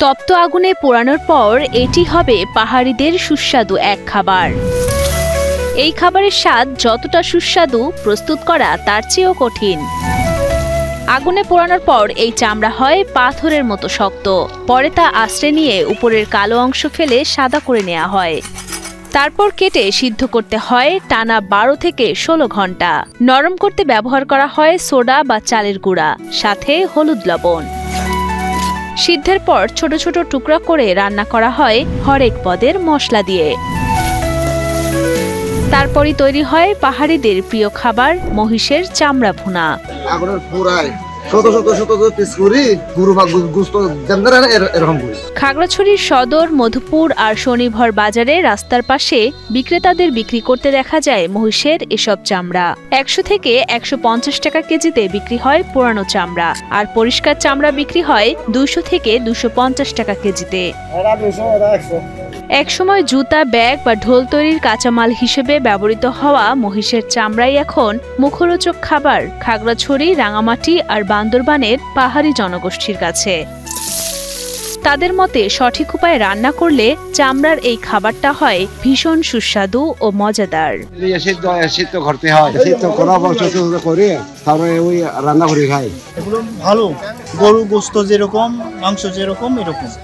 তপ্ত আগুনে পোড়ানোর পর এটি হবে পাহাড়িদের সুস্বাদু এক খাবার। এই খাবারের স্বাদ যতটা সুস্বাদু, প্রস্তুত করা তার চেয়েও কঠিন। আগুনে পোড়ানোর পর এই চামড়া হয় পাথরের মতো শক্ত। পরে তা আঁচড়ে নিয়ে উপরের কালো অংশ ফেলে সাদা করে নেওয়া হয়। তারপর কেটে সিদ্ধ করতে হয় টানা 12 থেকে 16 ঘন্টা। নরম করতে ব্যবহার করা হয় সোডা বা চালের গুঁড়া, সাথে হলুদ লবণ। সিদ্ধের পর ছোট ছোট টুকরা করে রান্না করা হয় হরেক পদের মশলা দিয়ে। তারপরই তৈরি হয় পাহাড়িদের প্রিয় খাবার মহিষের চামড়া ভুনা। খাগড়াছড়ির সদর, মধুপুর আর শনিভর বাজারে রাস্তার পাশে বিক্রেতাদের বিক্রি করতে দেখা যায় মহিষের এসব চামড়া। 100 থেকে 150 টাকা কেজিতে বিক্রি হয় পোড়ানো চামড়া, আর পরিষ্কার চামড়া বিক্রি হয় 200 থেকে 250 টাকা কেজিতে। একসময় জুতা, ব্যাগ বা ঢোল তৈরির কাঁচামাল হিসেবে ব্যবহৃত হওয়া মহিষের চামড়াই এখন মুখরোচক খাবার খাগড়াছড়ি, রাঙামাটি আর বান্দরবানের পাহাড়ি জনগোষ্ঠীর কাছে। তাদের মতে সঠিক উপায়ে রান্না করলে চামড়ার এই খাবারটা হয় ভীষণ সুস্বাদু ও মজাদার। ভালো, গরু গোস্ত যেরকম, মাংস যেরকম, এরকম।